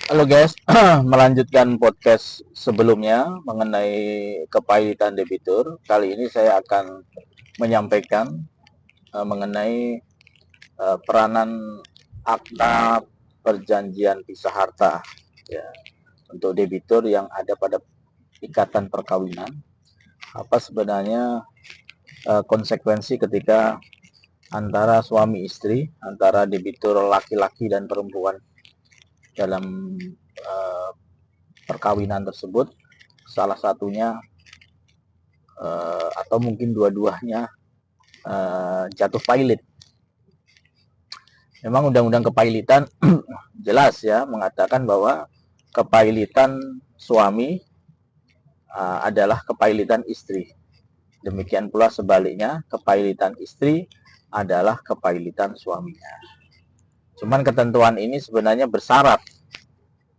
Halo guys, melanjutkan podcast sebelumnya mengenai kepailitan debitur. Kali ini saya akan menyampaikan mengenai peranan akta perjanjian pisah harta ya, untuk debitur yang ada pada ikatan perkawinan. Apa sebenarnya konsekuensi ketika antara suami istri, antara debitur laki-laki dan perempuan dalam uh, perkawinan tersebut, salah satunya atau mungkin dua-duanya jatuh pailit. Memang undang-undang kepailitan jelas ya mengatakan bahwa kepailitan suami adalah kepailitan istri. Demikian pula sebaliknya, kepailitan istri adalah kepailitan suaminya. Cuman ketentuan ini sebenarnya bersyarat.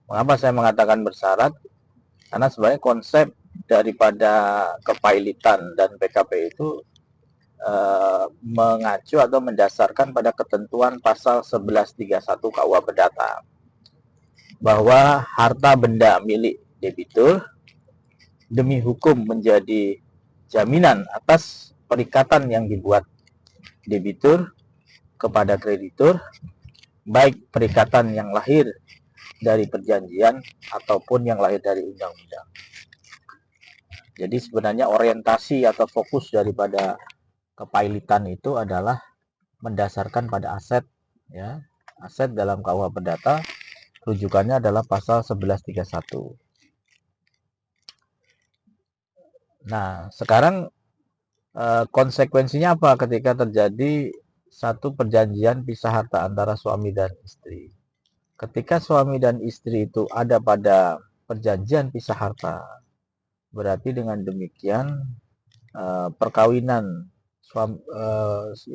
Mengapa saya mengatakan bersyarat? Karena sebenarnya konsep daripada kepailitan dan PKP itu mengacu atau mendasarkan pada ketentuan pasal 1131 KUH Perdata bahwa harta benda milik debitur demi hukum menjadi jaminan atas perikatan yang dibuat debitur kepada kreditur, baik perikatan yang lahir dari perjanjian ataupun yang lahir dari undang-undang. Jadi sebenarnya orientasi atau fokus daripada kepailitan itu adalah mendasarkan pada aset ya. Aset dalam KUH Perdata rujukannya adalah pasal 1131. Nah, sekarang konsekuensinya apa ketika terjadi satu perjanjian pisah harta antara suami dan istri? Ketika suami dan istri itu ada pada perjanjian pisah harta, berarti dengan demikian perkawinan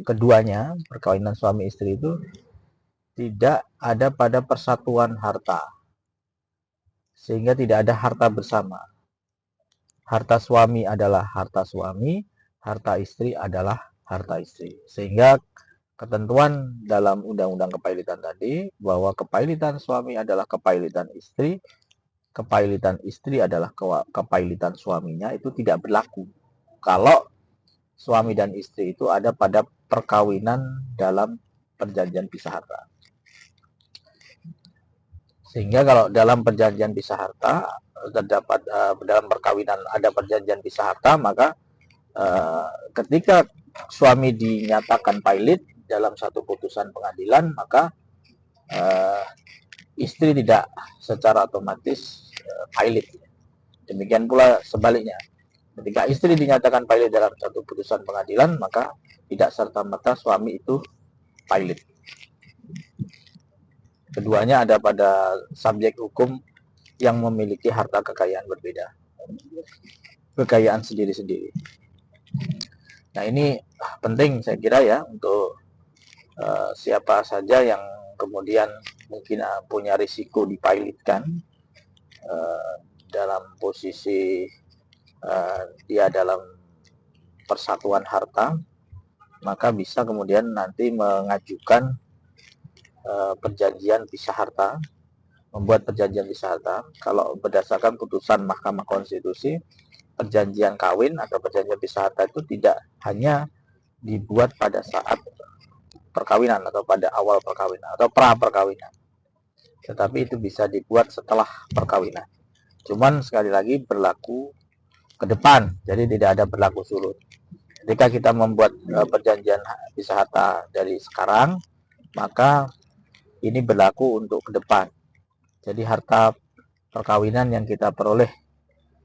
keduanya, perkawinan suami istri itu tidak ada pada persatuan harta, sehingga tidak ada harta bersama. Harta suami adalah harta suami, harta istri adalah harta istri. Sehingga ketentuan dalam undang-undang kepailitan tadi bahwa kepailitan suami adalah kepailitan istri adalah kepailitan suaminya itu tidak berlaku kalau suami dan istri itu ada pada perkawinan dalam perjanjian pisah harta. Sehingga kalau dalam perjanjian pisah harta terdapat dalam perkawinan ada perjanjian pisah harta, maka ketika suami dinyatakan pailit dalam satu putusan pengadilan, maka istri tidak secara otomatis pailit. Demikian pula sebaliknya. Ketika istri dinyatakan pailit dalam satu putusan pengadilan, maka tidak serta-merta suami itu pailit. Keduanya ada pada subjek hukum yang memiliki harta kekayaan berbeda. Kekayaan sendiri-sendiri. Nah, ini penting saya kira ya untuk siapa saja yang kemudian mungkin punya risiko dipailitkan dalam posisi dia dalam persatuan harta, maka bisa kemudian nanti mengajukan perjanjian pisah harta, membuat perjanjian pisah harta. Kalau berdasarkan putusan Mahkamah Konstitusi, perjanjian kawin atau perjanjian pisah harta itu tidak hanya dibuat pada saat perkawinan atau pada awal perkawinan atau pra perkawinan, tetapi itu bisa dibuat setelah perkawinan. Cuman sekali lagi berlaku ke depan, jadi tidak ada berlaku surut. Ketika kita membuat perjanjian pisah harta dari sekarang, maka ini berlaku untuk ke depan. Jadi harta perkawinan yang kita peroleh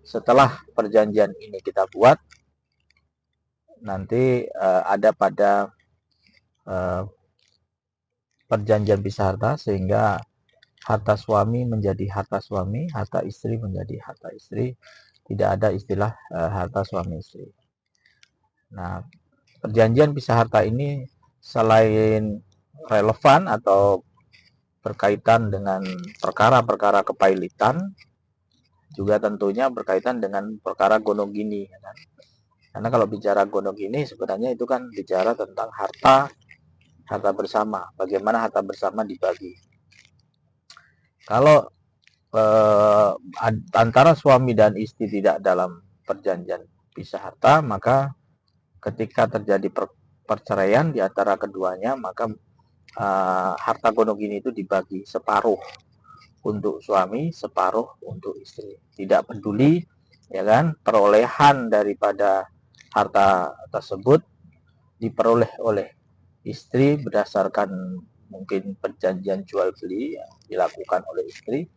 setelah perjanjian ini kita buat, nanti ada pada perjanjian pisah harta, sehingga harta suami menjadi harta suami, harta istri menjadi harta istri. Tidak ada istilah harta suami istri. Nah, perjanjian pisah harta ini selain relevan atau berkaitan dengan perkara-perkara kepailitan, juga tentunya berkaitan dengan perkara gonogini. Karena kalau bicara gonogini sebenarnya itu kan bicara tentang harta bersama, bagaimana harta bersama dibagi. Kalau antara suami dan istri tidak dalam perjanjian pisah harta, maka ketika terjadi perceraian di antara keduanya, maka harta gonogini itu dibagi separuh untuk suami, separuh untuk istri. Tidak peduli, ya kan, perolehan daripada harta tersebut diperoleh oleh istri berdasarkan mungkin perjanjian jual beli yang dilakukan oleh istri,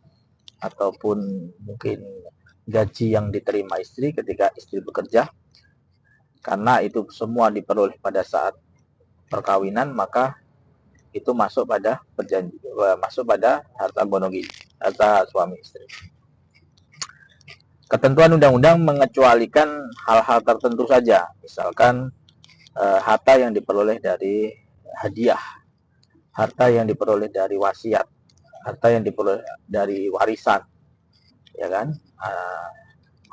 ataupun mungkin gaji yang diterima istri ketika istri bekerja. Karena itu semua diperoleh pada saat perkawinan, maka itu masuk pada harta gonogini, harta suami istri. Ketentuan undang-undang mengecualikan hal-hal tertentu saja, misalkan harta yang diperoleh dari hadiah, harta yang diperoleh dari wasiat, harta yang diperoleh dari warisan, ya kan,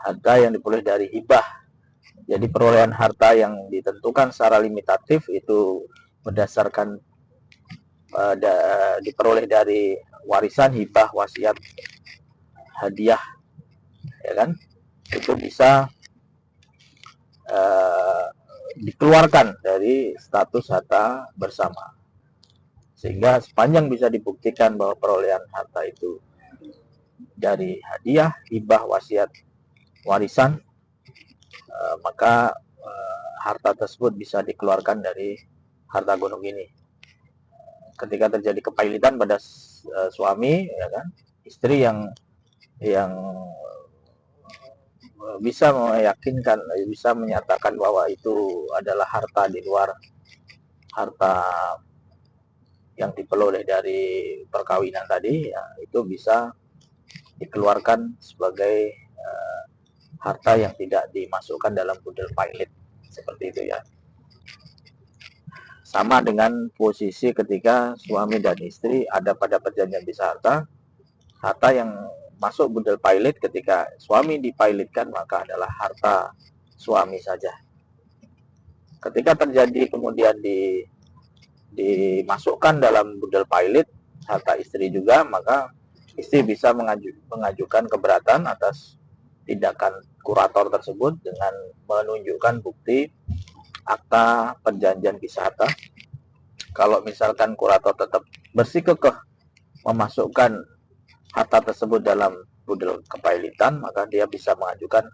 harta yang diperoleh dari hibah. Jadi perolehan harta yang ditentukan secara limitatif itu berdasarkan diperoleh dari warisan, hibah, wasiat, hadiah, ya kan, itu bisa dikeluarkan dari status harta bersama, sehingga sepanjang bisa dibuktikan bahwa perolehan harta itu dari hadiah, hibah, wasiat, warisan, maka harta tersebut bisa dikeluarkan dari harta gonogini. Ketika terjadi kepailitan pada suami, ya kan, istri yang bisa meyakinkan, bisa menyatakan bahwa itu adalah harta di luar harta yang diperoleh dari perkawinan tadi, ya, itu bisa dikeluarkan sebagai harta yang tidak dimasukkan dalam budel pailit, seperti itu ya. Sama dengan posisi ketika suami dan istri ada pada perjanjian pisah harta, harta yang masuk budel pailit ketika suami dipailitkan maka adalah harta suami saja. Ketika terjadi kemudian dimasukkan dalam budel pailit harta istri juga, maka istri bisa mengajukan keberatan atas tindakan kurator tersebut dengan menunjukkan bukti akta perjanjian pisah harta. Kalau misalkan kurator tetap bersikukuh memasukkan harta tersebut dalam budel kepailitan, maka dia bisa mengajukan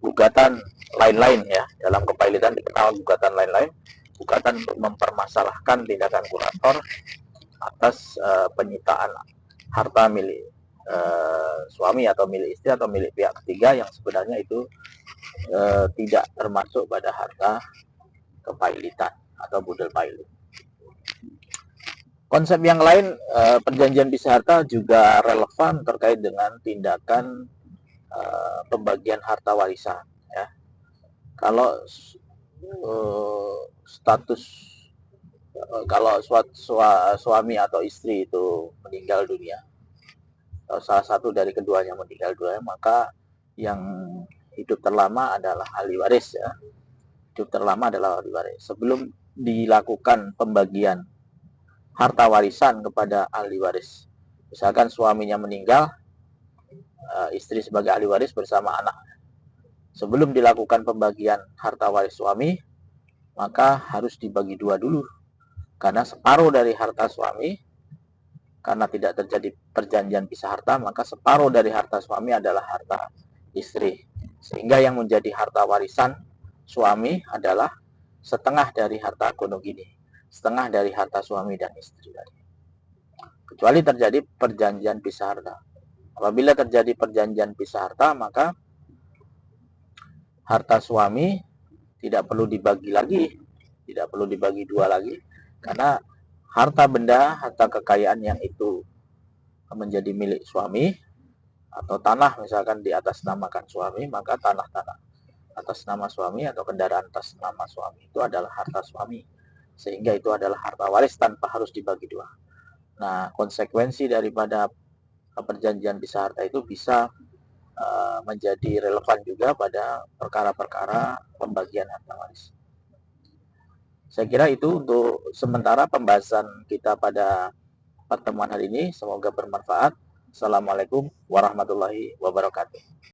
gugatan lain-lain ya. Dalam kepailitan dikenal gugatan lain-lain, gugatan untuk mempermasalahkan tindakan kurator atas penyitaan harta milik suami atau milik istri atau milik pihak ketiga yang sebenarnya itu tidak termasuk pada harta kepailitan atau budel pailit. Konsep yang lain, perjanjian pisah harta juga relevan terkait dengan tindakan pembagian harta warisan. Ya. Kalau status kalau suami atau istri itu meninggal dunia, atau salah satu dari keduanya meninggal dunia, maka yang hidup terlama adalah ahli waris ya. Hidup terlama adalah ahli waris. Sebelum dilakukan pembagian harta warisan kepada ahli waris, misalkan suaminya meninggal, istri sebagai ahli waris bersama anak. Sebelum dilakukan pembagian harta waris suami, maka harus dibagi dua dulu. Karena separuh dari harta suami, karena tidak terjadi perjanjian pisah harta, maka separuh dari harta suami adalah harta istri. Sehingga yang menjadi harta warisan suami adalah setengah dari harta gonogini, setengah dari harta suami dan istri tadi. Kecuali terjadi perjanjian pisah harta. Apabila terjadi perjanjian pisah harta, maka harta suami tidak perlu dibagi lagi, tidak perlu dibagi dua lagi, karena harta benda, harta kekayaan yang itu menjadi milik suami, atau tanah misalkan di atas namakan suami, maka tanah-tanah atas nama suami atau kendaraan atas nama suami itu adalah harta suami, sehingga itu adalah harta waris tanpa harus dibagi dua. Nah, konsekuensi daripada perjanjian pisah harta itu bisa menjadi relevan juga pada perkara-perkara pembagian harta waris. Saya kira itu untuk sementara pembahasan kita pada pertemuan hari ini, semoga bermanfaat. Assalamualaikum warahmatullahi wabarakatuh.